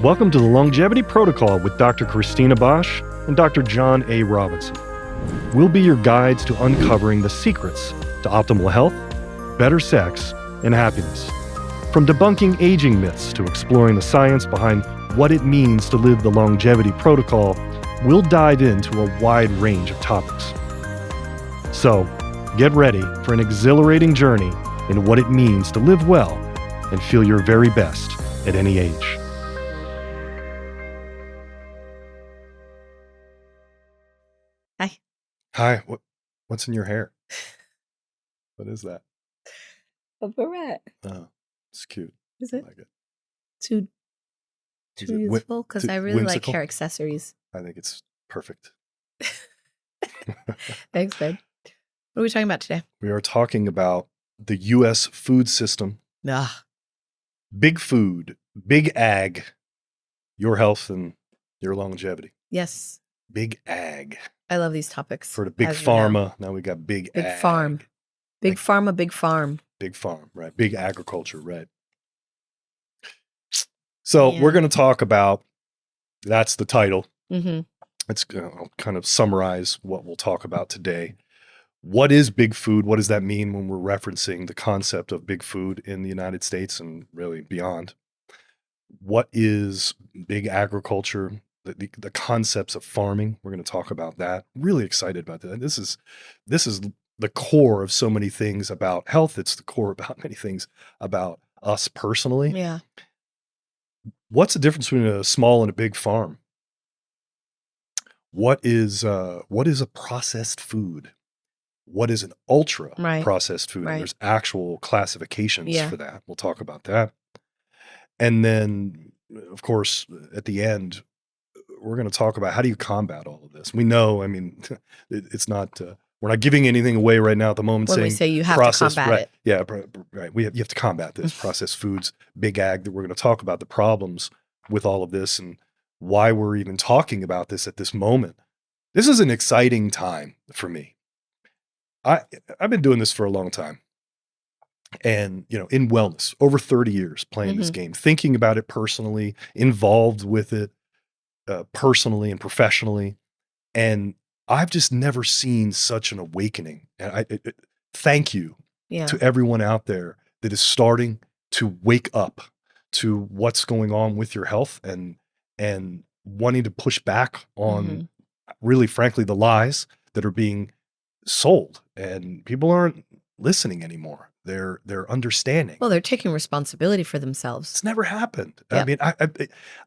Welcome to the Longevity Protocol with Dr. Cristina Bosch and Dr. John A. Robinson. We'll be your guides to uncovering the secrets to optimal health, better sex, and happiness. From debunking aging myths to exploring the science behind what it means to live the Longevity Protocol, we'll dive into a wide range of topics. So, get ready for an exhilarating journey in what it means to live well and feel your very best at any age. Hi, what's in your hair? What is that? A beret. Oh, it's cute. Is I it like it. too Is it useful? Because I really whimsical? like hair accessories. I think it's perfect. Thanks, babe. What are we talking about today? We are talking about the U.S. food system, big food, big ag, your health and your longevity. Yes. Big ag. I love these topics. For the big as you know. pharma, now we got big Big ag. farm. Big Like- pharma, big farm. Big farm, right? Big agriculture, right? So Yeah. we're going to talk about, that's the title. Mm-hmm. Let's kind of summarize what we'll talk about today. What is big food? What does that mean when we're referencing the concept of big food in the United States and really beyond? What is big agriculture? The concepts of farming. We're going to talk about that. Really excited about that. This is the core of so many things about health. It's the core about many things about us personally. Yeah. What's the difference between a small and a big farm? What is a processed food? What is an ultra Right. processed food? Right. And there's actual classifications Yeah. for that. We'll talk about that. And then, of course, at the end, we're going to talk about how do you combat all of this? We know, I mean, it's not, we're not giving anything away right now at the moment. When saying we say you have to processed, combat right, it. yeah, right. You have to combat this processed foods, big ag. That we're going to talk about the problems with all of this and why we're even talking about this at this moment. This is an exciting time for me. I've been doing this for a long time. And, in wellness, over 30 years playing this game, thinking about it personally, involved with it personally and professionally. And I've just never seen such an awakening. And thank you Yeah. to everyone out there that is starting to wake up to what's going on with your health and wanting to push back on really, frankly, the lies that are being sold. And people aren't listening anymore. They're understanding. Well, they're taking responsibility for themselves. It's never happened. Yeah. I mean,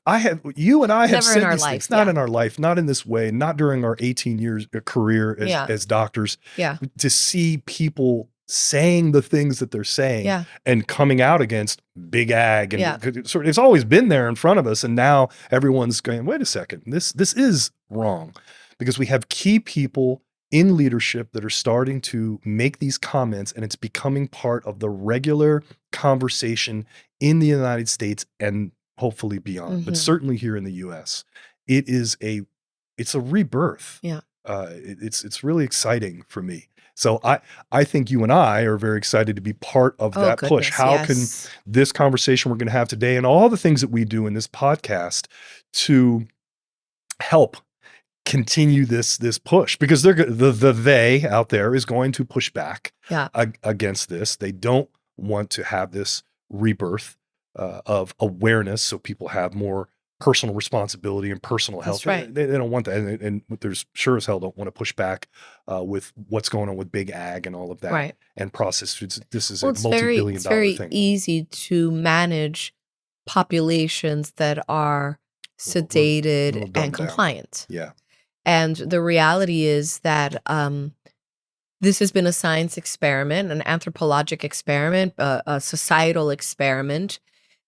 I have, you and I have Never said in our these life, things, not yeah. in our life, not in this way, not during our 18 years career Yeah. as doctors, Yeah. to see people saying the things that they're saying Yeah. and coming out against big ag. And Yeah. it's always been there in front of us. And now everyone's going, wait a second, this is wrong, because we have key people in leadership that are starting to make these comments, and it's becoming part of the regular conversation in the United States and hopefully beyond, but certainly here in the US. It's a rebirth. Yeah. It's really exciting for me. So I think you and I are very excited to be part of that push. Goodness, How yes. can this conversation we're going to have today and all the things that we do in this podcast to help continue this push, because they out there is going to push back Yeah. against this. They don't want to have this rebirth of awareness, so people have more personal responsibility and personal health. That's right. They don't want that, and there's sure as hell don't want to push back with what's going on with big ag and all of that, Right. and processed foods. This is Well, a it's multi-billion dollar very thing. easy to manage populations that are sedated little dumbed and down. compliant. Yeah. And the reality is that this has been a science experiment, an anthropologic experiment, a societal experiment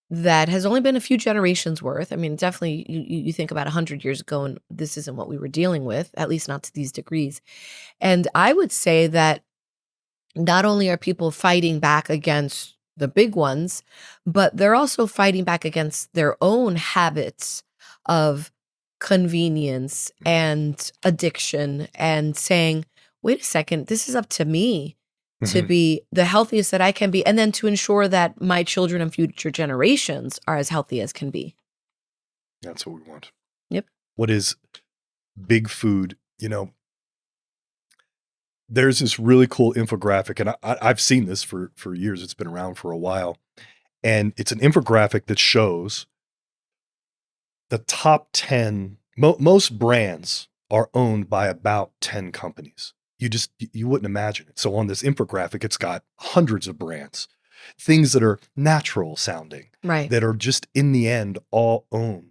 that has only been a few generations worth. I mean, definitely you think about 100 years ago and this isn't what we were dealing with, at least not to these degrees. And I would say that not only are people fighting back against the big ones, but they're also fighting back against their own habits of convenience and addiction, and saying, wait a second, this is up to me to be the healthiest that I can be, and then to ensure that my children and future generations are as healthy as can be. That's what we want. Yep. What is big food? There's this really cool infographic, and I've seen this for years. It's been around for a while. And it's an infographic that shows the top 10, most brands are owned by about 10 companies. You wouldn't imagine it. So on this infographic, it's got hundreds of brands, things that are natural sounding, Right. that are just in the end all owned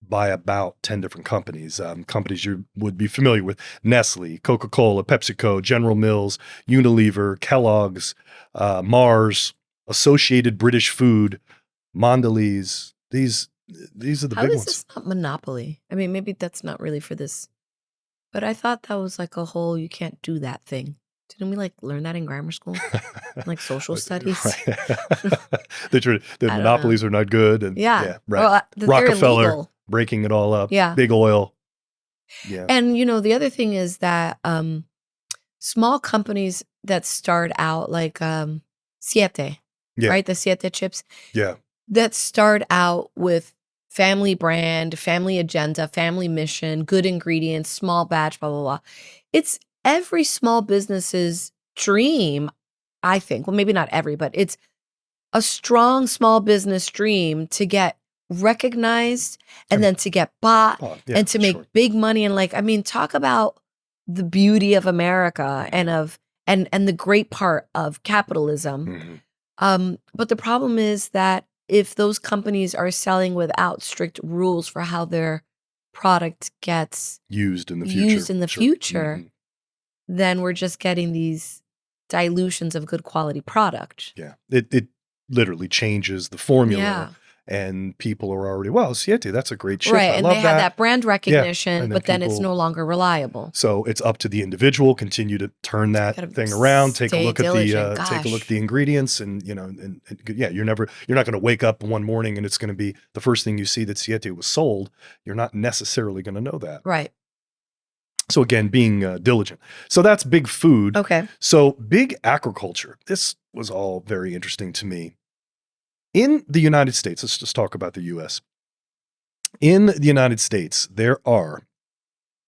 by about 10 different companies. Companies you would be familiar with: Nestle, Coca-Cola, PepsiCo, General Mills, Unilever, Kellogg's, Mars, Associated British Food, Mondelez. These are the How big is ones. this not monopoly? I mean, maybe that's not really for this, but I thought that was like a whole you can't do that thing. Didn't we like learn that in grammar school? Like social studies? Right. The I don't know. monopolies are not good. And Yeah. right. Well, that they're Rockefeller illegal. breaking it all up. Yeah. Big oil. Yeah. And the other thing is that small companies that start out like Siete, Yeah. right? The Siete chips Yeah. that start out with family brand, family agenda, family mission, good ingredients, small batch, blah, blah, blah. It's every small business's dream, I think. Well, maybe not every, but it's a strong small business dream to get recognized and then to get bought and to make big money. And like, I mean, talk about the beauty of America and and the great part of capitalism. Mhm. But the problem is that if those companies are selling without strict rules for how their product gets Used in the future, future. Mhm. then we're just getting these dilutions of good quality product. Yeah. It literally changes the formula. Yeah. And people are already, well, Siete, that's a great chip. Right. I and love they have that brand recognition, And but then it's people- no longer reliable. So it's up to the individual, continue to turn that Gotta thing around, take a stay look at diligent. take a look Gosh. at the ingredients, and yeah, you're not going to wake up one morning and it's going to be the first thing you see that Siete was sold. You're not necessarily going to know that. Right. So again, being diligent. So that's big food. Okay. So big agriculture. This was all very interesting to me. In the United States, let's just talk about the U.S. In the United States, there are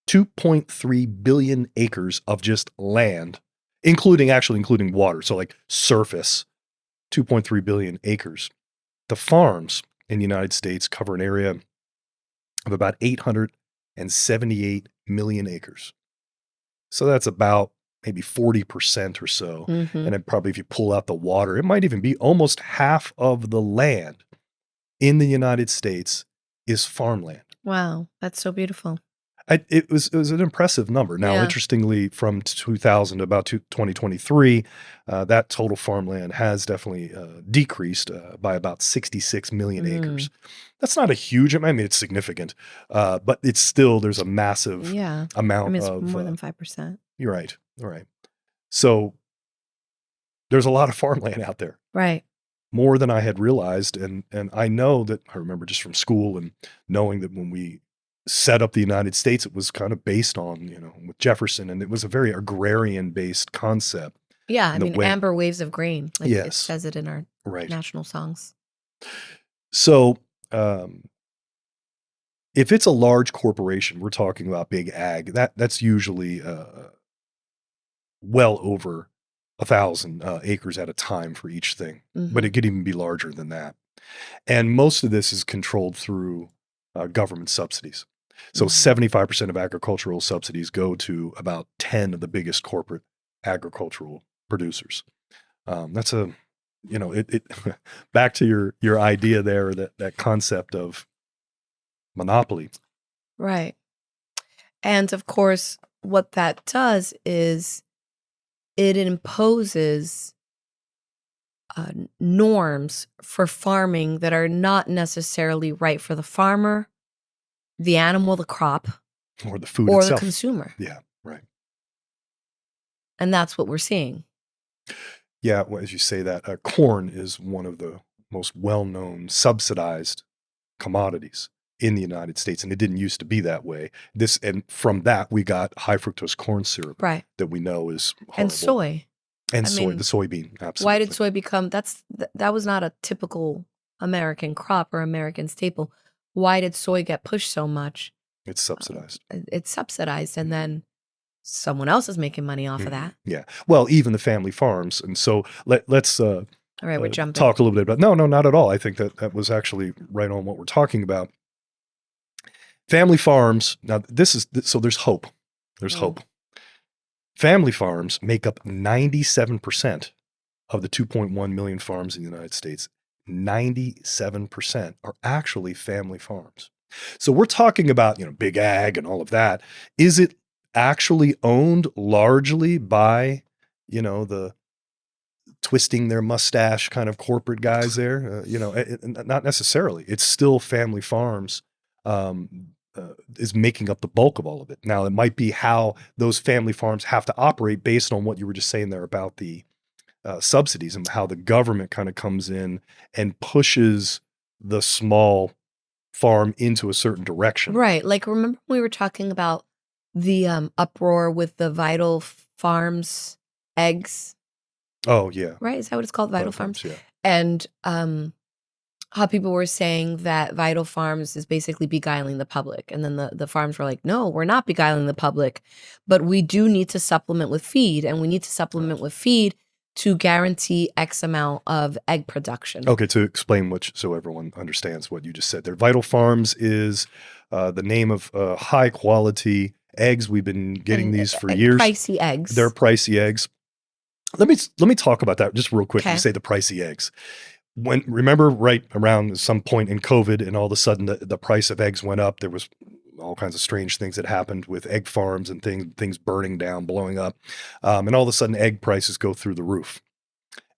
2.3 billion acres of just land, including water. So like surface, 2.3 billion acres. The farms in the United States cover an area of about 878 million acres. So that's about maybe 40% or so. Mhm. And then probably if you pull out the water, it might even be almost half of the land in the United States is farmland. Wow. That's so beautiful. It was an impressive number. Now, Yeah. interestingly, from 2000 to about 2023, that total farmland has definitely decreased by about 66 million acres. That's not a huge amount. I mean, it's significant, but it's still, there's a massive Yeah. amount I mean, it's of more than 5%. You're right. All right. So there's a lot of farmland out there, Right. more than I had realized. And I know that I remember just from school and knowing that when we set up the United States, it was kind of based on, with Jefferson, and it was a very agrarian based concept. Yeah. I in the mean, way- amber waves of grain. Like it Yes. says it in our Right. national songs. So, if it's a large corporation, we're talking about big ag, that's usually well over 1,000 acres at a time for each thing, but Mhm. it could even be larger than that. And most of this is controlled through government subsidies. So Mhm. 75% of agricultural subsidies go to about 10 of the biggest corporate agricultural producers. That's it back to your idea there, that concept of monopoly. Right. And of course, what that does is it imposes norms for farming that are not necessarily right for the farmer, the animal, the crop, Or the food or itself. the consumer. Yeah, right. And that's what we're seeing. Yeah, well, as you say that, corn is one of the most well-known subsidized commodities in the United States, and it didn't used to be that way. And from that, we got high fructose corn syrup Right. that we know is horrible. And soy. And I soy, mean, the soybean, absolutely. Why did soy become that was not a typical American crop or American staple. why did soy get pushed so much? It's subsidized. It's subsidized, and then someone else is making money off of that. Yeah. Well, even the family farms. And so let's All right, we're jumping. talk a little bit about, no, not at all. I think that was actually right on what we're talking about. Family farms. Now so there's hope. There's hope. Family farms make up 97% of the 2.1 million farms in the United States. 97% are actually family farms. So we're talking about, big ag and all of that. Is it actually owned largely by, the twisting their mustache kind of corporate guys there? Not necessarily. It's still family farms is making up the bulk of all of it. Now, it might be how those family farms have to operate based on what you were just saying there about the subsidies and how the government kind of comes in and pushes the small farm into a certain direction. Right. Like, remember we were talking about the uproar with the Vital Farms eggs? Oh, yeah. Right? Is that what it's called? Vital Farms? Yeah. And how people were saying that Vital Farms is basically beguiling the public. And then the farms were like, no, we're not beguiling the public, but we do need to supplement with feed. And we need to supplement with feed to guarantee X amount of egg production. Okay, to explain so everyone understands what you just said there. Vital Farms is the name of high quality eggs. We've been getting these for years. Pricey eggs. They're pricey eggs. Let me talk about that just real quick. Okay. You say the pricey eggs. Remember right around some point in COVID, and all of a sudden the price of eggs went up. There was all kinds of strange things that happened with egg farms and things burning down, blowing up. And all of a sudden egg prices go through the roof.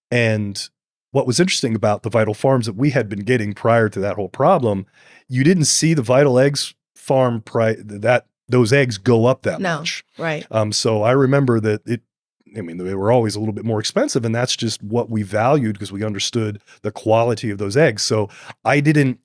And what was interesting about the Vital Farms that we had been getting prior to that whole problem, you didn't see the Vital Eggs farm price, those eggs go up that much. Right. So I remember that they were always a little bit more expensive, and that's just what we valued because we understood the quality of those eggs. So I didn't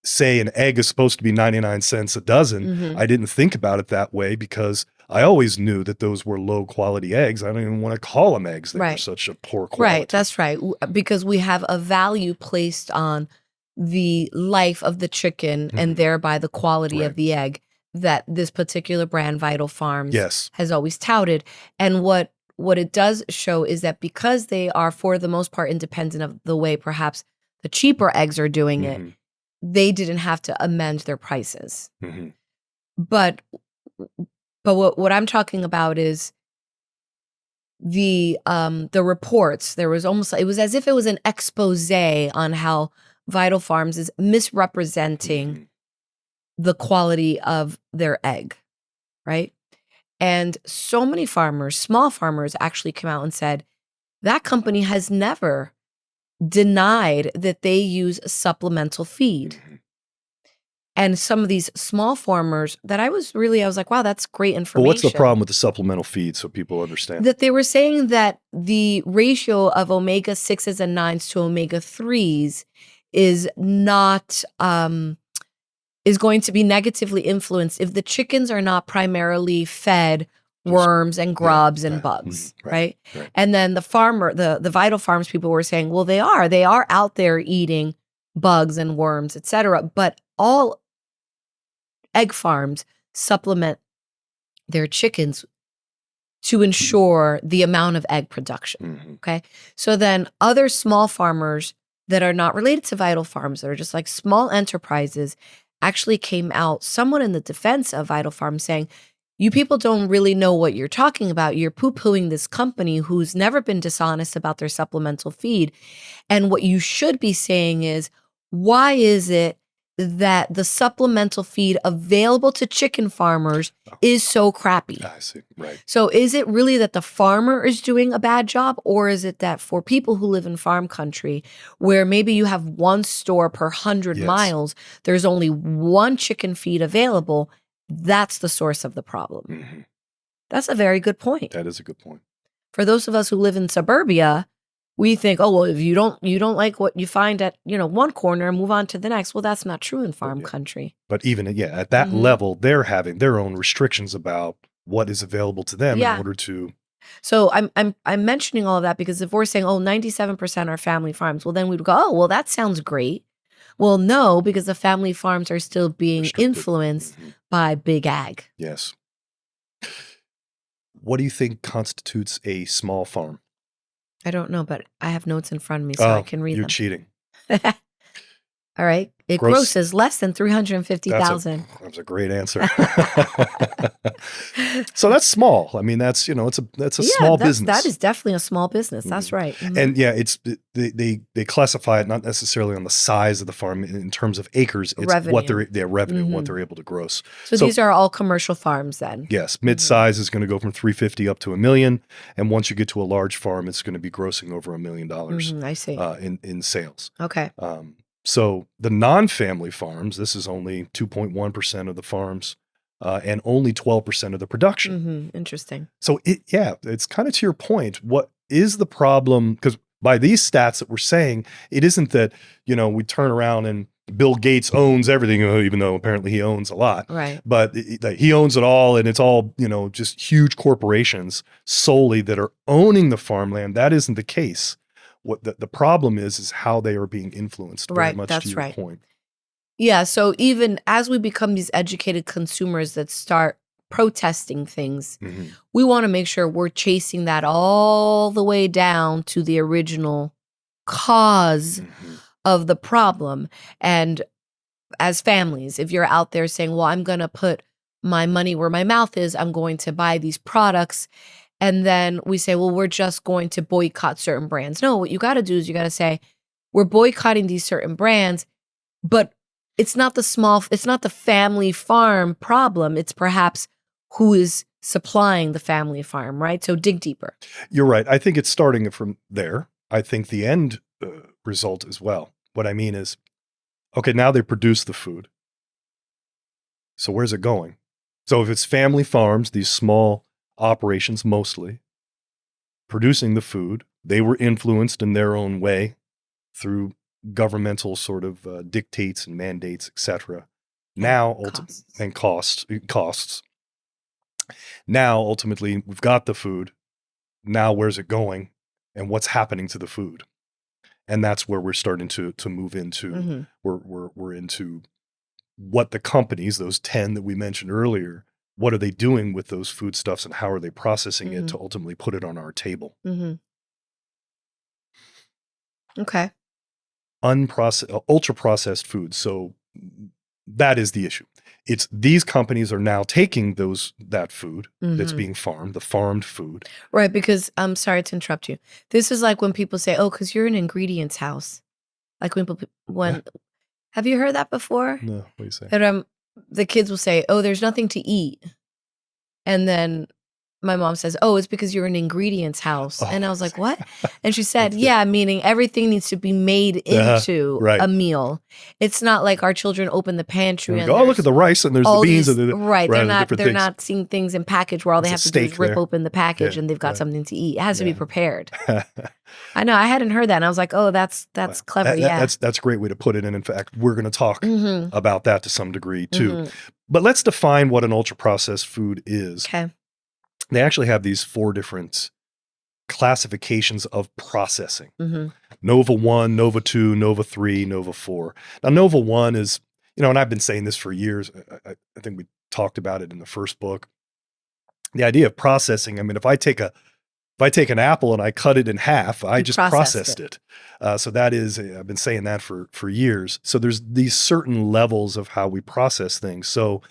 say an egg is supposed to be 99 cents a dozen. Mm-hmm. I didn't think about it that way because I always knew that those were low quality eggs. I don't even want to call them eggs. They were such a poor quality. Right, that's right. Because we have a value placed on the life of the chicken and thereby the quality of the egg that this particular brand, Vital Farms, has always touted. And what it does show is that because they are, for the most part, independent of the way perhaps the cheaper eggs are doing it, they didn't have to amend their prices. But what I'm talking about is the reports. It was as if it was an expose on how Vital Farms is misrepresenting the quality of their egg, right? And so many farmers, small farmers, actually came out and said that company has never denied that they use supplemental feed. And some of these small farmers that I was like, wow, that's great information. But what's the problem with the supplemental feed so people understand? That they were saying that the ratio of omega-6s and 9s to omega-3s is not, is going to be negatively influenced if the chickens are not primarily fed worms and grubs and bugs, right? And then the Vital Farms people were saying, well, they are out there eating bugs and worms, etc. But all egg farms supplement their chickens to ensure the amount of egg production. Okay. So then other small farmers that are not related to Vital Farms, that are just like small enterprises, actually came out somewhat in the defense of Vital Farms saying, you people don't really know what you're talking about. You're poo-pooing this company who's never been dishonest about their supplemental feed. And what you should be saying is, why is it that the supplemental feed available to chicken farmers is so crappy? I see. Right. So is it really that the farmer is doing a bad job, or is it that for people who live in farm country where maybe you have one store per 100 miles, there's only one chicken feed available? That's the source of the problem. That's a very good point. That is a good point. For those of us who live in suburbia, we think, oh, well, if you don't like what you find at, one corner and move on to the next. Well, that's not true in farm country. But even, at that level, they're having their own restrictions about what is available to them in order to. So I'm mentioning all of that because if we're saying, 97% are family farms, well, then we'd go, oh, well, that sounds great. Well, no, because the family farms are still being Restricted. influenced by big ag. Yes. What do you think constitutes a small farm? I don't know, but I have notes in front of me, so I can read you're them. cheating. All right. It grosses less than 350,000. That's a great answer. So that's small. I mean, that's that's a small business. That is definitely a small business. That's right. Mhm. And yeah, they classify it not necessarily on the size of the farm in terms of acres. It's what their revenue, what they're able to gross. So these are all commercial farms then. Yes, mid-size is going to go from 350 up to $1 million, and once you get to a large farm, it's going to be grossing over $1 million. I see. In sales. Okay. So the non-family farms, this is only 2.1% of the farms, and only 12% of the production. Interesting. So it's kind of to your point. What is the problem? Because by these stats that we're saying, it isn't that, we turn around and Bill Gates owns everything, even though apparently he owns a lot. Right. But he owns it all, and it's all, just huge corporations solely that are owning the farmland. That isn't the case. What the problem is how they are being influenced. Very much That's to your right. point. Yeah. So even as we become these educated consumers that start protesting things, we want to make sure we're chasing that all the way down to the original cause of the problem. And as families, if you're out there saying, well, I'm going to put my money where my mouth is, I'm going to buy these products. And then we say, well, we're just going to boycott certain brands. No, what you got to do is you got to say, we're boycotting these certain brands, but it's not the family farm problem. It's perhaps who is supplying the family farm, right? So dig deeper. You're right. I think it's starting from there. I think the end result as well. What I mean is, okay, now they produce the food. So where's it going? So if it's family farms, these small operations mostly, producing the food, they were influenced in their own way through governmental sort of dictates and mandates, etc. Now, costs. Now, ultimately, we've got the food. Now, where's it going, and what's happening to the food? And that's where we're starting to move into. We're into what the companies, those 10 that we mentioned earlier, what are they doing with those foodstuffs, and how are they processing it to ultimately put it on our table? Okay. Ultra processed foods. So that is the issue. It's these companies are now taking that food that's being farmed, the farmed food. Right, because I'm sorry to interrupt you. This is like when people say, "Oh, because you're an ingredients house." Like when have you heard that before? No, what do you say? And the kids will say, "Oh, there's nothing to eat," and then my mom says, "Oh, it's because you're an ingredients house." And I was like, "What?" And she said, "Yeah, meaning everything needs to be made into a meal. It's not like our children open the pantry and look at the rice and there's the beans and they're not seeing things in package where all they have to do is rip open the package and they've got something to eat. It has to be prepared." I know, I hadn't heard that, and I was like, "Oh, that's clever." That's a great way to put it. And in fact, we're going to talk about that to some degree too. But let's define what an ultra processed food is. Okay. They actually have these 4 different classifications of processing. Nova 1, Nova 2, Nova 3, Nova 4. Now, Nova 1 is, and I've been saying this for years. I think we talked about it in the first book. The idea of processing, I mean, if I take an apple and I cut it in half, I just processed it. So that is, I've been saying that for years. So there's these certain levels of how we process things. So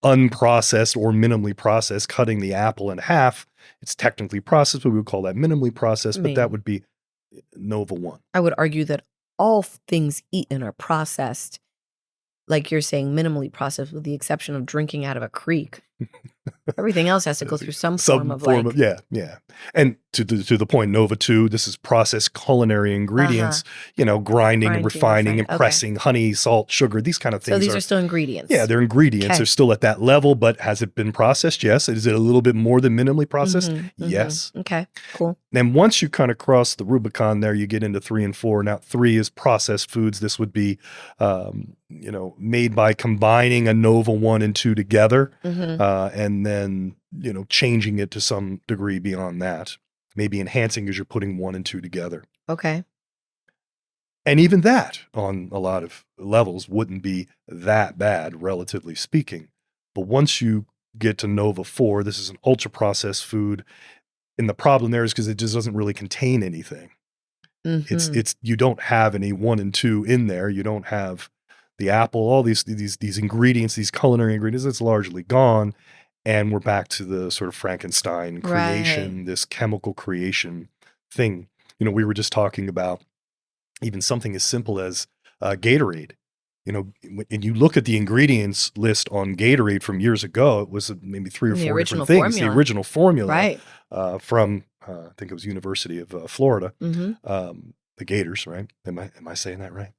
unprocessed or minimally processed, cutting the apple in half, it's technically processed, but we would call that minimally processed, but that would be Nova 1. I would argue that all things eaten are processed, like you're saying, minimally processed, with the exception of drinking out of a creek. Everything else has to go through some form of And to the point, Nova 2, this is processed culinary ingredients, grinding and refining and pressing, honey, salt, sugar, these kind of things. So these are still ingredients. Yeah, they're ingredients. Okay. They're still at that level, but has it been processed? Yes. Is it a little bit more than minimally processed? Yes. Okay, cool. And once you kind of cross the Rubicon there, you get into 3 and 4. Now, 3 is processed foods. This would be, made by combining a Nova 1 and 2 together, and then, changing it to some degree beyond that. Maybe enhancing as you're putting 1 and 2 together. Okay. And even that, on a lot of levels, wouldn't be that bad, relatively speaking. But once you get to Nova 4, this is an ultra-processed food. And the problem there is because it just doesn't really contain anything. It's you don't have any 1 and 2 in there. You don't have the apple, all these ingredients, these culinary ingredients. It's largely gone. And we're back to the sort of Frankenstein creation, this chemical creation thing. We were just talking about even something as simple as Gatorade. And you look at the ingredients list on Gatorade from years ago, it was maybe 3 or 4 different things. The original formula from, I think it was University of Florida, the Gators, right? Am I saying that right?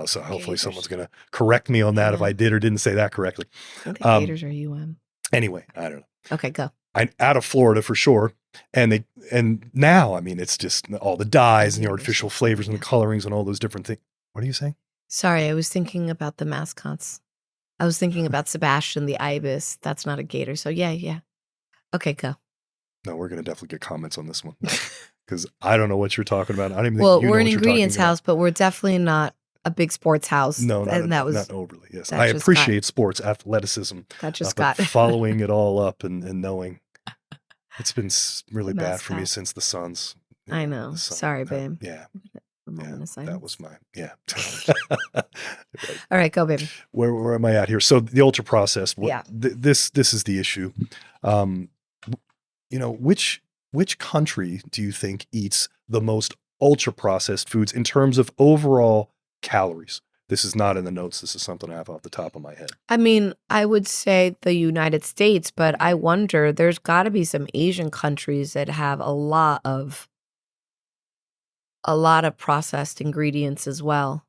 So hopefully someone's going to correct me on that if I did or didn't say that correctly. I think Gators are UM. Anyway, I don't know. Okay, go. Out of Florida for sure. And now, I mean, it's just all the dyes and the artificial flavors and the colorings and all those different things. What are you saying? Sorry, I was thinking about the mascots. I was thinking about Sebastian the ibis. That's not a gator. So yeah. Okay, go. No, we're going to definitely get comments on this one because I don't know what you're talking about. I don't even think well, we're an ingredients house, but we're definitely not a big sports house. No, not overly. Yes, I appreciate sports, athleticism. That just got following it all up and knowing. It's been really bad for me since the Suns. I know. Sorry, babe. Yeah. That was my Right. All right, go, baby. Where am I at here? So the ultra processed. This is the issue. Which country do you think eats the most ultra processed foods in terms of overall calories? This is not in the notes. This is something I have off the top of my head. I mean, I would say the United States, but I wonder, there's got to be some Asian countries that have a lot of processed ingredients as well.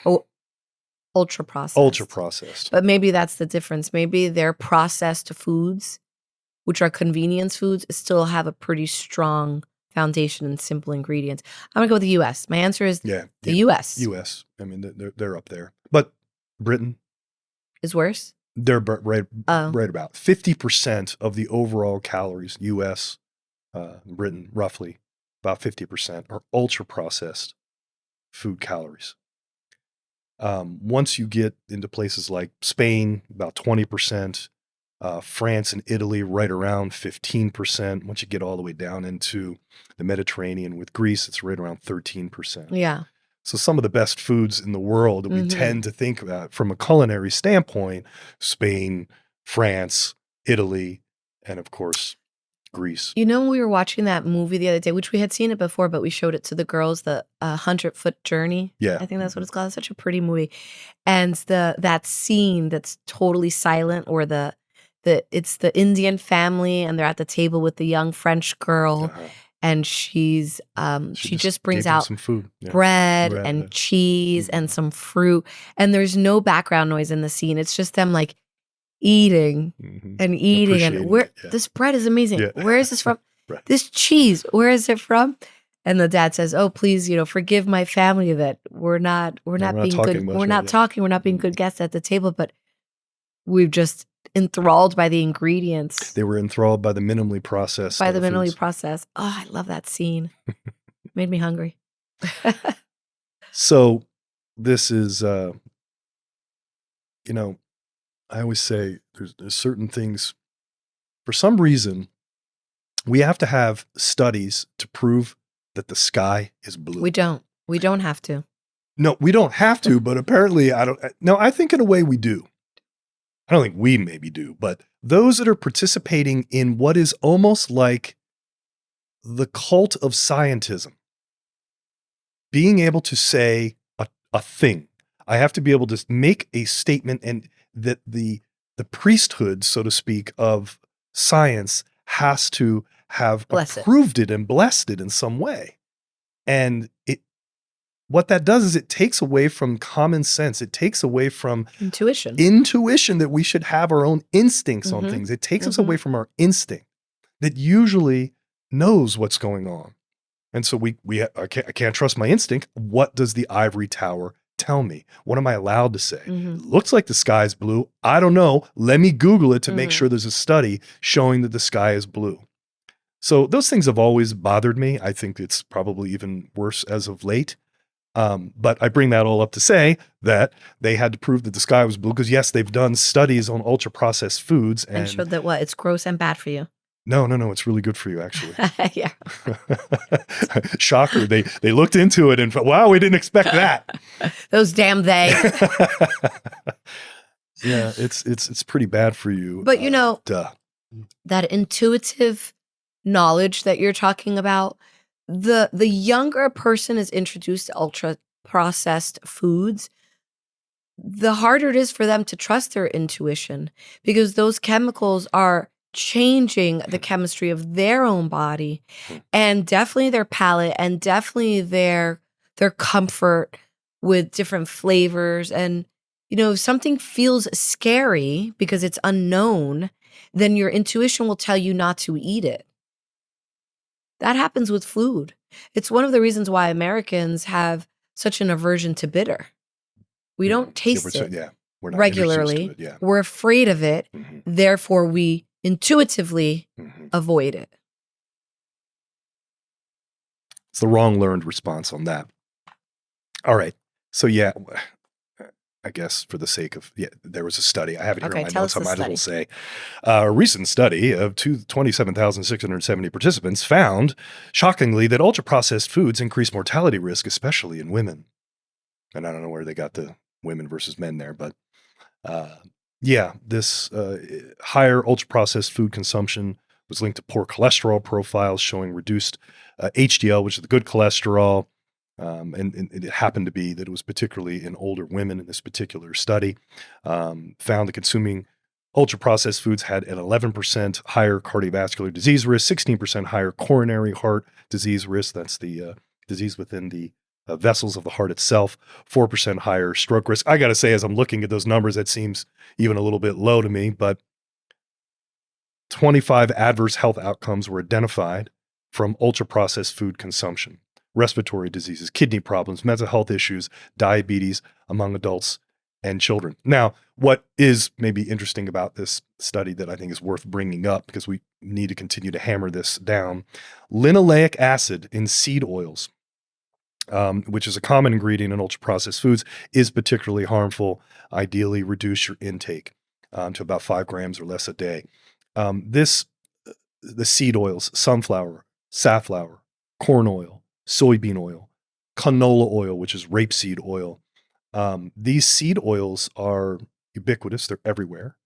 Oh, ultra processed. Ultra processed. But maybe that's the difference. Maybe their processed foods, which are convenience foods, still have a pretty strong foundation and simple ingredients. I'm going to go with the U.S. My answer is the U.S. U.S. I mean, they're up there. But Britain is worse? They're right about 50% of the overall calories, U.S., Britain, roughly about 50% are ultra-processed food calories. Once you get into places like Spain, about 20%, France and Italy right around 15%. Once you get all the way down into the Mediterranean with Greece, it's right around 13%. Yeah. So some of the best foods in the world that we tend to think about from a culinary standpoint, Spain, France, Italy, and of course, Greece. When we were watching that movie the other day, which we had seen it before, but we showed it to the girls, the 100-Foot Journey. Yeah. I think that's what it's called. It's such a pretty movie. And that scene that's totally silent, or it's the Indian family and they're at the table with the young French girl, and she just brings out some food. Bread and cheese and some fruit, and there's no background noise in the scene. It's just them like eating and eating, and this bread is amazing. Where is this from? This cheese, where is it from? And the dad says, "Oh, please, forgive my family that we're not being good. We're not talking. We're not being good guests at the table, but we've just enthralled by the ingredients." They were enthralled by the minimally processed. Oh, I love that scene. Made me hungry. So this is, I always say there's certain things, for some reason, we have to have studies to prove that the sky is blue. We don't have to. No, we don't have to, but apparently I think in a way we do. I don't think we maybe do, but those that are participating in what is almost like the cult of scientism, being able to say a thing. I have to be able to make a statement, and that the priesthood, so to speak, of science has to have approved it and blessed it in some way. And what that does is it takes away from common sense. It takes away from intuition that we should have our own instincts on things. It takes us away from our instinct that usually knows what's going on. And so I can't trust my instinct. What does the ivory tower tell me? What am I allowed to say? It looks like the sky's blue. I don't know. Let me Google it to make sure there's a study showing that the sky is blue. So those things have always bothered me. I think it's probably even worse as of late. But I bring that all up to say that they had to prove that the sky was blue because, yes, they've done studies on ultra-processed foods. And showed that what? It's gross and bad for you. No, it's really good for you, actually. Yeah. Shocker. They looked into it and, wow, we didn't expect that. Those damn they. Yeah, it's pretty bad for you. But that intuitive knowledge that you're talking about, the younger a person is introduced to ultra processed foods, the harder it is for them to trust their intuition, because those chemicals are changing the chemistry of their own body and definitely their palate and definitely their comfort with different flavors. And if something feels scary because it's unknown, then your intuition will tell you not to eat it. That happens with food. It's one of the reasons why Americans have such an aversion to bitter. We don't taste it we're not regularly. introduced to it, We're afraid of it. Therefore, we intuitively avoid it. It's the wrong learned response on that. All right. So I guess for the sake of, there was a study. I have it here in my notes. I might as well say a recent study of 27,670 participants found, shockingly, that ultra-processed foods increase mortality risk, especially in women. And I don't know where they got the women versus men there, but this higher ultra-processed food consumption was linked to poor cholesterol profiles showing reduced HDL, which is the good cholesterol. And it happened to be that it was particularly in older women in this particular study, found that consuming ultra-processed foods had an 11% higher cardiovascular disease risk, 16% higher coronary heart disease risk. That's the disease within the vessels of the heart itself, 4% higher stroke risk. I got to say, as I'm looking at those numbers, that seems even a little bit low to me, but 25 adverse health outcomes were identified from ultra-processed food consumption: respiratory diseases, kidney problems, mental health issues, diabetes among adults and children. Now, what is maybe interesting about this study that I think is worth bringing up, because we need to continue to hammer this down, linoleic acid in seed oils, which is a common ingredient in ultra-processed foods, is particularly harmful. Ideally, reduce your intake to about 5 grams or less a day. The seed oils, sunflower, safflower, corn oil, soybean oil, canola oil, which is rapeseed oil. These seed oils are ubiquitous. They're everywhere.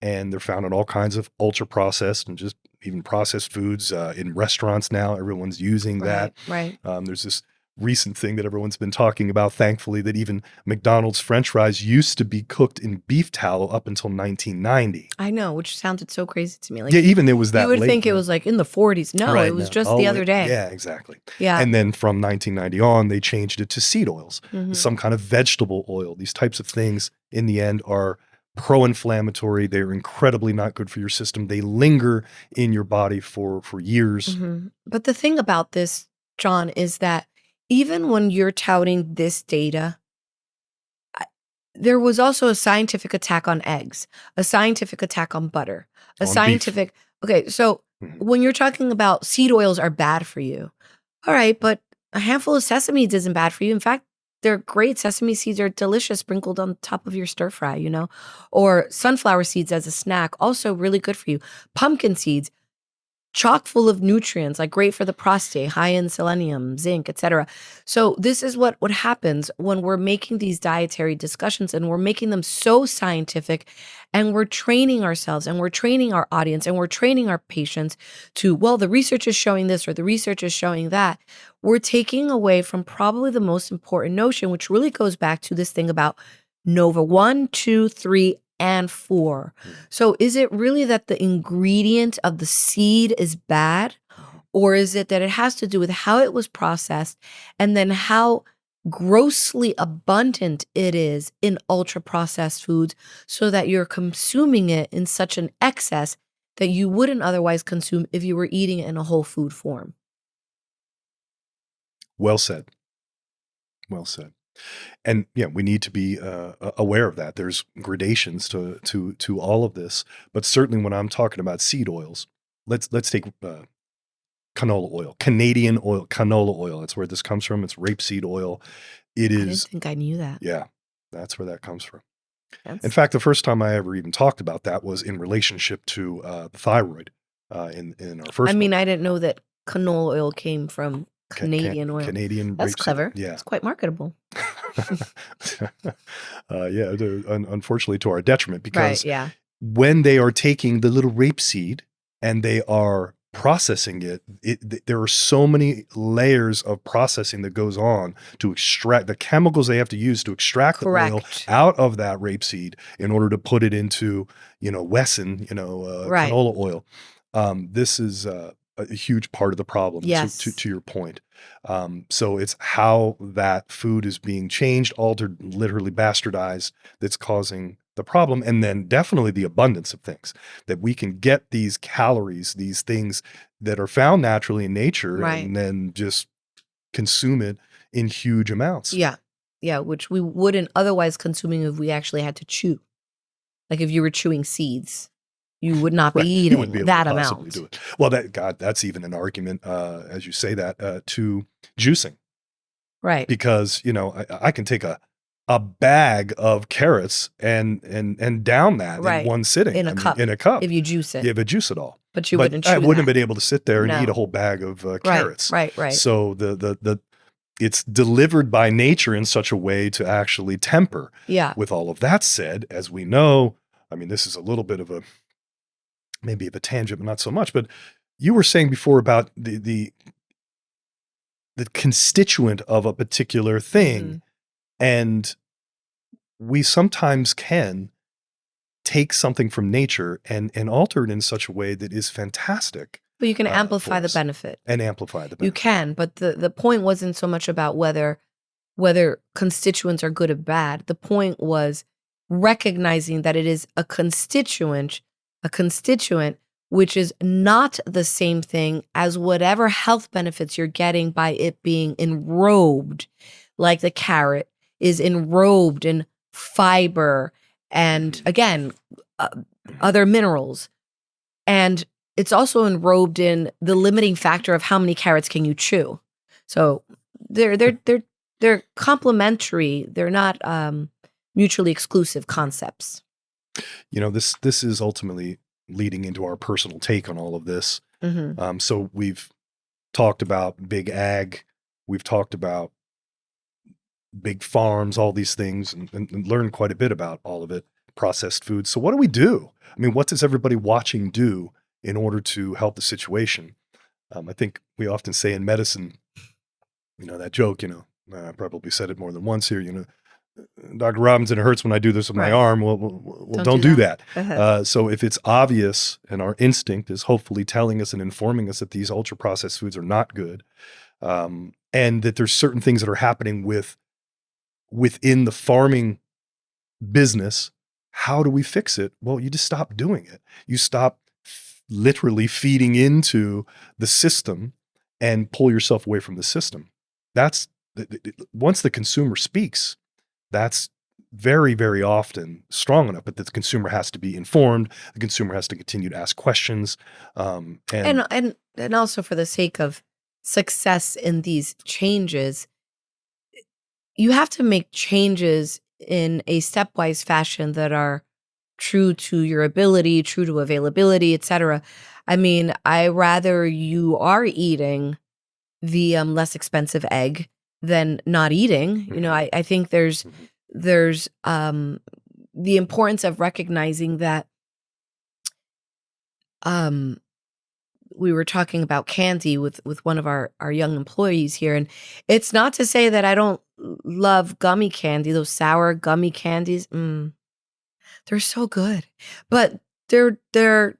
And they're found in all kinds of ultra-processed and just even processed foods. In restaurants now, everyone's using that. Right. There's this recent thing that everyone's been talking about, thankfully, that even McDonald's French fries used to be cooked in beef tallow up until 1990. I know, which sounded so crazy to me. Like, even it was that. You would think it was like in the 40s. No, it was just the other day. Yeah, exactly. Yeah. And then from 1990 on, they changed it to seed oils, some kind of vegetable oil. These types of things, in the end, are pro-inflammatory. They're incredibly not good for your system. They linger in your body for years. But the thing about this, John, is that even when you're touting this data, there was also a scientific attack on eggs, a scientific attack on butter, a scientific beef. Okay, so when you're talking about seed oils are bad for you, all right, but a handful of sesame seeds isn't bad for you. In fact, they're great. Sesame seeds are delicious, sprinkled on top of your stir fry, or sunflower seeds as a snack, also really good for you. Pumpkin seeds, chock full of nutrients, like great for the prostate, high in selenium, zinc, etc. So this is what happens when we're making these dietary discussions, and we're making them so scientific, and we're training ourselves, and we're training our audience, and we're training our patients to, well, the research is showing this or the research is showing that. We're taking away from probably the most important notion, which really goes back to this thing about NOVA 1, 2, 3, and 4. So is it really that the ingredient of the seed is bad, or is it that it has to do with how it was processed and then how grossly abundant it is in ultra processed foods, so that you're consuming it in such an excess that you wouldn't otherwise consume if you were eating it in a whole food form? Well said. Well said. And we need to be aware of that. There's gradations to all of this, but certainly when I'm talking about seed oils, let's take canola oil, Canadian oil, canola oil. That's where this comes from. It's rapeseed oil. It I didn't is, think I knew that. yeah, that's where that comes from. In That's fact, the first time I ever even talked about that was in relationship to the thyroid in our I first mean, book, I didn't know that canola oil came from Canadian oil. Canadian That's rapeseed. clever. Yeah. It's quite marketable. Yeah, unfortunately to our detriment, Right, because yeah. when they are taking the little rapeseed and they are processing there are so many layers of processing that goes on to extract the chemicals they have to use to extract the oil Correct. out of that rapeseed in order to put it into, Wesson, Right. canola oil. This is a huge part of the problem. Yes. To your point. So it's how that food is being changed, altered, literally bastardized, that's causing the problem. And then definitely the abundance of things that we can get, these calories, these things that are found naturally in nature, Right. and then just consume it in huge amounts. Yeah. Yeah, which we wouldn't otherwise consuming if we actually had to chew. Like if you were chewing seeds, you would not be Right. You eating wouldn't be able that to possibly amount. do it. Well, that's even an argument, as you say that, to juicing. Right. Because, I can take a bag of carrots and down that Right. in one sitting. In a cup. In a cup. If you juice it. If I juice it all. But you But wouldn't I chew wouldn't have that. been able to sit there and eat No. a whole bag of Right. carrots. Right. So it's delivered by nature in such a way to actually temper. Yeah. With all of that said, as we know, I mean, this is a little bit of maybe of a tangent, but not so much. But you were saying before about the constituent of a particular thing. Mhm. And we sometimes can take something from nature and alter it in such a way that is fantastic. But you can for amplify the us. benefit. And amplify the benefit. You can, but the point wasn't so much about whether constituents are good or bad. The point was recognizing that it is a constituent which is not the same thing as whatever health benefits you're getting by it being enrobed, like the carrot is enrobed in fiber and again other minerals, and it's also enrobed in the limiting factor of how many carrots can you chew. So they're complementary. They're not mutually exclusive concepts. This is ultimately leading into our personal take on all of this. Mm-hmm. So we've talked about big ag, we've talked about big farms, all these things, and learned quite a bit about all of it, processed foods. So what do we do? I mean, what does everybody watching do in order to help the situation? I think we often say in medicine, that joke, I probably said it more than once here, Dr. Robinson, it hurts when I do this with my Right. arm. Well, don't do that. Uh-huh. So if it's obvious and our instinct is hopefully telling us and informing us that these ultra processed foods are not good, and that there's certain things that are happening within the farming business, how do we fix it? Well, you just stop doing it. You stop literally feeding into the system and pull yourself away from the system. That's once the consumer speaks, that's very, very often strong enough, but the consumer has to be informed. The consumer has to continue to ask questions. And also for the sake of success in these changes, you have to make changes in a stepwise fashion that are true to your ability, true to availability, etc. I mean, I rather you are eating the less expensive egg than not eating. I think there's the importance of recognizing that we were talking about candy with one of our young employees here, and it's not to say that I don't love gummy candy, those sour gummy candies. They're so good, but they're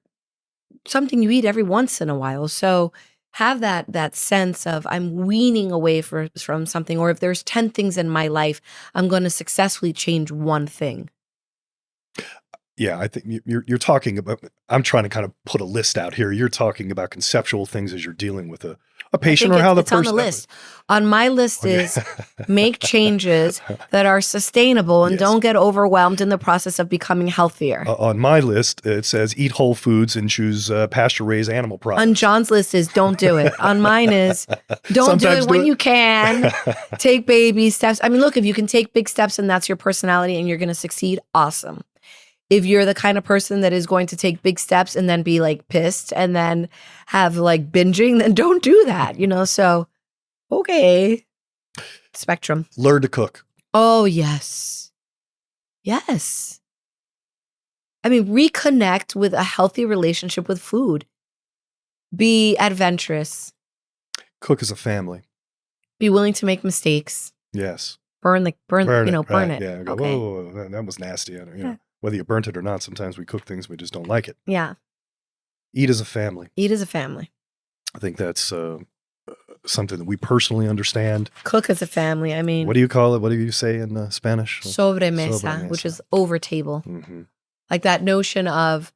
something you eat every once in a while. So have that sense of I'm weaning away from something, or if there's 10 things in my life, I'm going to successfully change one thing. Yeah, I think you're talking about, I'm trying to kind of put a list out here. You're talking about conceptual things as you're dealing with a a I patient think or how the it's on the person. list. On my list Okay. is make changes that are sustainable and Yes. don't get overwhelmed in the process of becoming healthier. On my list, it says eat whole foods and choose pasture-raised animal products. On John's list is don't do it. On mine is don't do Sometimes it when you can. Take baby steps. I mean, look, if you can take big steps and that's your personality and you're going to succeed, awesome. If you're the kind of person that is going to take big steps and then be like pissed and then have like binging, then don't do that, So, okay. Spectrum. Learn to cook. Oh, yes. Yes. I mean, reconnect with a healthy relationship with food. Be adventurous. Cook as a family. Be willing to make mistakes. Yes. Burn it. Burn it. Yeah. Go, Okay. whoa, that was nasty. Whether you burnt it or not, sometimes we cook things we just don't like it. Yeah. Eat as a family. Eat as a family. I think that's something that we personally understand. Cook as a family. I mean, what do you call it? What do you say in Spanish? Sobremesa, which is over table. Mm-hmm. Like that notion of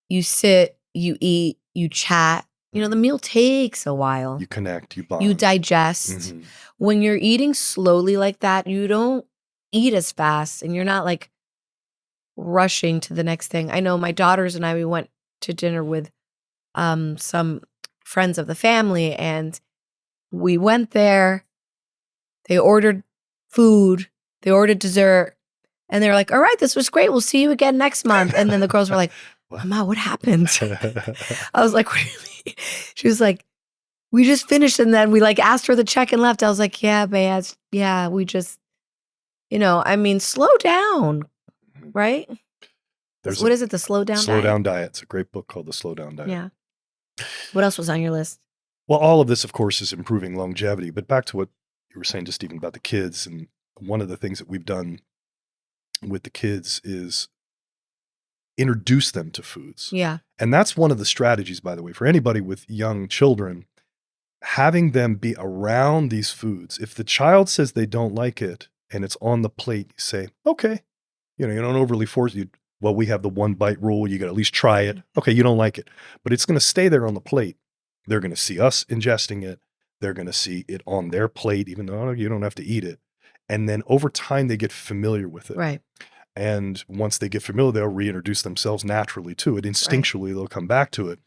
you sit, you eat, you chat. The meal takes a while. You connect, you bond. You digest. Mm-hmm. When you're eating slowly like that, you don't eat as fast and you're not like rushing to the next thing. I know my daughters and I, we went to dinner with some friends of the family and we went there. They ordered food. They ordered dessert. And they were like, all right, this was great. We'll see you again next month. And then the girls were like, Mama, what happened? I was like, really? She was like, we just finished. And then we like asked for the check and left. I was like, yeah, babe. Yeah, we just, slow down. Right? What is it? The slow down diet? Slow down diet. It's a great book called The Slow Down Diet. Yeah. What else was on your list? Well, all of this, of course, is improving longevity. But back to what you were saying just even about the kids. And one of the things that we've done with the kids is introduce them to foods. Yeah. And that's one of the strategies, by the way, for anybody with young children, having them be around these foods. If the child says they don't like it and it's on the plate, you say, okay. You don't overly force you. Well, we have the 1 bite rule. You got to at least try it. Okay, you don't like it, but it's going to stay there on the plate. They're going to see us ingesting it. They're going to see it on their plate, even though you don't have to eat it. And then over time, they get familiar with it. Right. And once they get familiar, they'll reintroduce themselves naturally to it. Instinctually, They'll come back to it.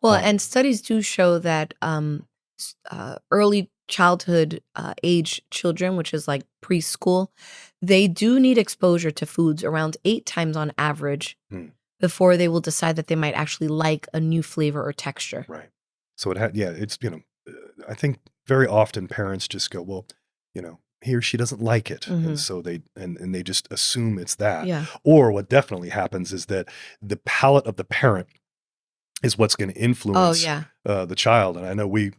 Well, and studies do show that early childhood age children, which is like preschool, they do need exposure to foods around 8 times on average before they will decide that they might actually like a new flavor or texture. Right. So it's, I think very often parents just go, well, he or she doesn't like it. Mm-hmm. And so they just assume it's that. Yeah. Or what definitely happens is that the palate of the parent is what's going to influence the child. And I know we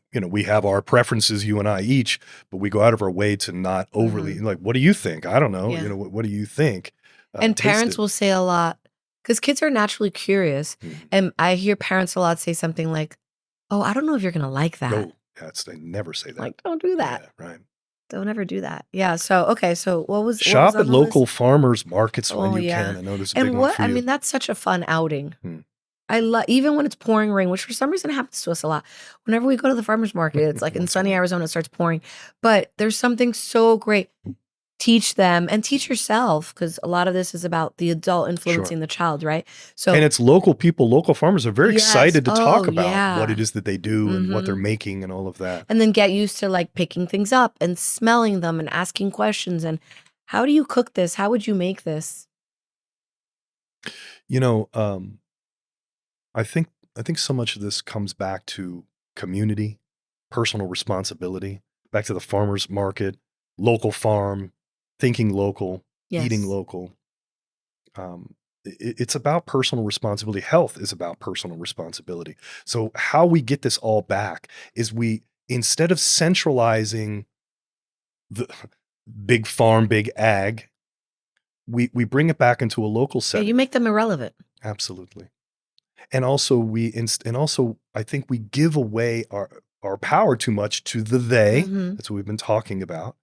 have our preferences, you and I each, but we go out of our way to not overly like, what do you think? I don't know. Yeah. What do you think? And parents will say a lot because kids are naturally curious. Mm-hmm. And I hear parents a lot say something like, oh, I don't know if you're going to like that. No, they never say that. Like, don't do that. Yeah, right. Don't ever do that. Yeah. So, okay. So shop at local farmers markets when you can. I know there's a big one for you. I mean, that's such a fun outing. I love, even when it's pouring rain, which for some reason happens to us a lot. Whenever we go to the farmer's market, it's like in sunny Arizona, it starts pouring. But there's something so great. Teach them and teach yourself, because a lot of this is about the adult influencing the child, right? So, and it's local people, local farmers are very excited to talk about yeah. what it is that they do and what they're making and all of that. And then get used to like picking things up and smelling them and asking questions. And how do you cook this? How would you make this? I think so much of this comes back to community, personal responsibility, back to the farmer's market, local farm, thinking local, eating local. It's about personal responsibility. Health is about personal responsibility. So how we get this all back is instead of centralizing the big farm, big ag, we bring it back into a local setting. Yeah, you make them irrelevant. Absolutely. And also I think we give away our power too much to the they. That's what we've been talking about.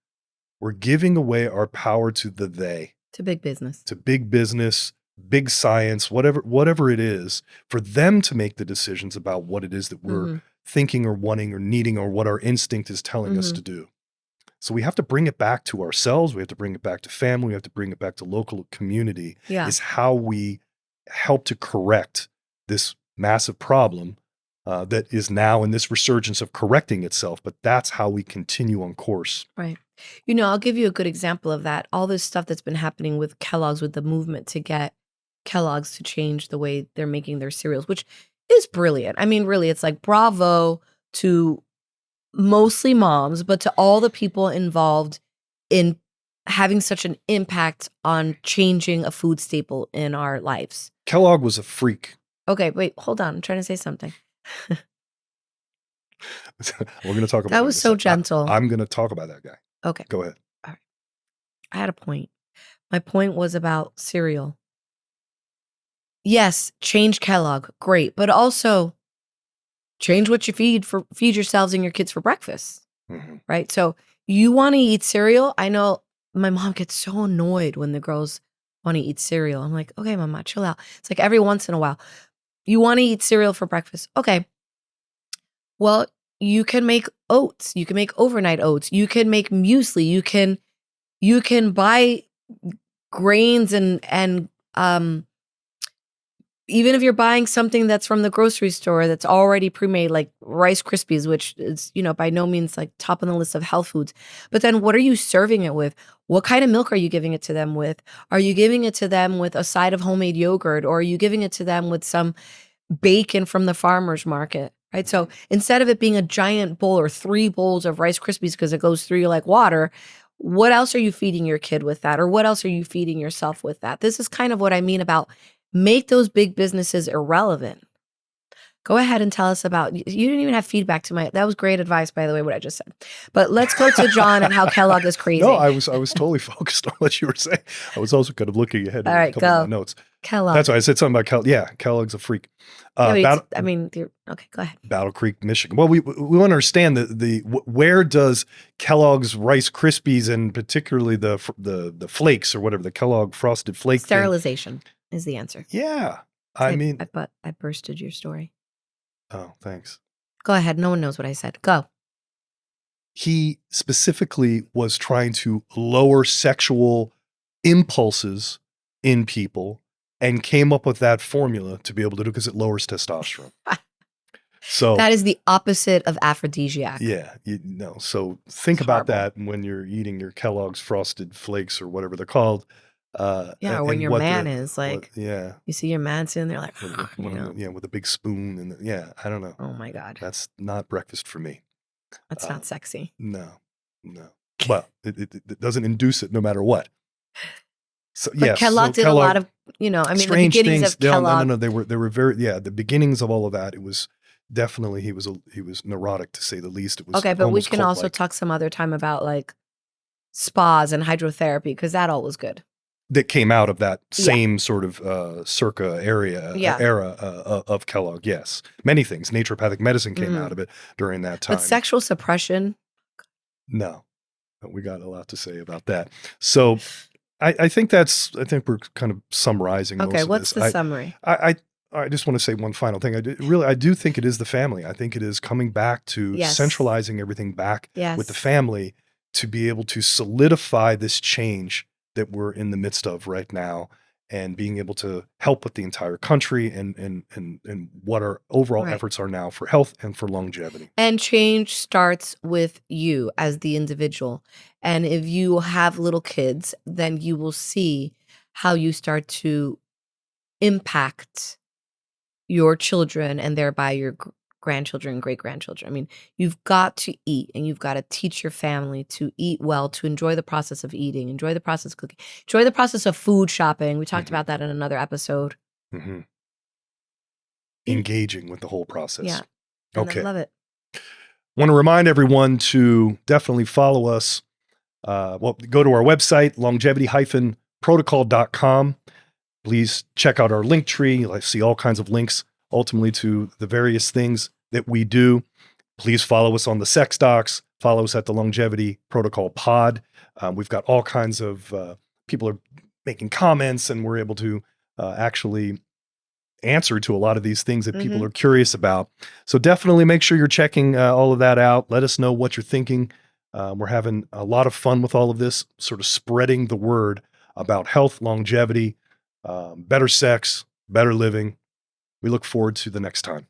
We're giving away our power to the they. To big business. To big business, big science, whatever it is, for them to make the decisions about what it is that we're thinking or wanting or needing or what our instinct is telling us to do. So we have to bring it back to ourselves. We have to bring it back to family. We have to bring it back to local community. Yeah. Is how we help to correct this massive problem that is now in this resurgence of correcting itself. But that's how we continue on course. Right. You know, I'll give you a good example of that. All this stuff that's been happening with Kellogg's, with the movement to get Kellogg's to change the way they're making their cereals, which is brilliant. I mean, really, it's like bravo to mostly moms, but to all the people involved in having such an impact on changing a food staple in our lives. Kellogg was a freak. Okay, wait, hold on. I'm trying to say something. We're going to talk about that. Was so gentle. I'm going to talk about that guy. Okay. Go ahead. All right. I had a point. My point was about cereal. Yes, change Kellogg. Great. But also change what you feed yourselves and your kids for breakfast. Right? So you want to eat cereal? I know my mom gets so annoyed when the girls want to eat cereal. I'm like, okay, mama, chill out. It's like every once in a while. You want to eat cereal for breakfast? Okay. Well, you can make oats. You can make overnight oats. You can make muesli. You can buy grains and even if you're buying something that's from the grocery store that's already pre-made, like Rice Krispies, which is, by no means like top on the list of health foods. But then what are you serving it with? What kind of milk are you giving it to them with? Are you giving it to them with a side of homemade yogurt? Or are you giving it to them with some bacon from the farmer's market? Right? So instead of it being a giant bowl or 3 bowls of Rice Krispies because it goes through you like water, what else are you feeding your kid with that? Or what else are you feeding yourself with that? This is kind of what I mean about make those big businesses irrelevant. Go ahead and tell us about, you didn't even have feedback to that was great advice, by the way, what I just said. But let's go to John and how Kellogg is crazy. No, I was totally focused on what you were saying. I was also kind of looking ahead. All right, a couple of my notes. Kellogg. That's why I said something about Kellogg's a freak. Okay, go ahead. Battle Creek, Michigan. Well, we want to understand where does Kellogg's Rice Krispies and particularly the flakes or whatever, the Kellogg Frosted Flake Sterilization is the answer. Yeah. But I bursted your story. Oh, thanks. Go ahead. No one knows what I said. Go. He specifically was trying to lower sexual impulses in people and came up with that formula to be able to do because it lowers testosterone. So that is the opposite of aphrodisiac. Yeah. So think about that when you're eating your Kellogg's Frosted Flakes or whatever they're called. Or when your man is like, you see your man sitting there like, with a big spoon and I don't know. Oh my God. That's not breakfast for me. That's not sexy. No. Well, it doesn't induce it no matter what. So but Kellogg did a lot of, the beginnings of Kellogg. No, they were very, the beginnings of all of that. It was definitely, he was neurotic to say the least. It was okay, but we can also talk some other time about like spas and hydrotherapy because that all was good. That came out of that same sort of circa era of Kellogg. Yes, many things. Naturopathic medicine came out of it during that time. But sexual suppression? No, we got a lot to say about that. So I think we're kind of summarizing. Okay, most of what's this. the summary? I just want to say one final thing. I do think it is the family. I think it is coming back to centralizing everything back with the family to be able to solidify this change that we're in the midst of right now, and being able to help with the entire country and what our overall efforts are now for health and for longevity. And change starts with you as the individual. And if you have little kids, then you will see how you start to impact your children and thereby your grandchildren and great-grandchildren. I mean, you've got to eat and you've got to teach your family to eat well, to enjoy the process of eating, enjoy the process of cooking, enjoy the process of food shopping. We talked about that in another episode. Engaging with the whole process. Yeah. Okay. I love it. Want to remind everyone to definitely follow us. Go to our website, longevity-protocol.com. Please check out our link tree. You'll see all kinds of links ultimately to the various things that we do. Please follow us on the Sex Docs. Follow us at the Longevity Protocol Pod. We've got all kinds of people are making comments, and we're able to actually answer to a lot of these things that people Mhm. are curious about. So definitely make sure you're checking all of that out. Let us know what you're thinking. We're having a lot of fun with all of this, sort of spreading the word about health, longevity, better sex, better living. We look forward to the next time.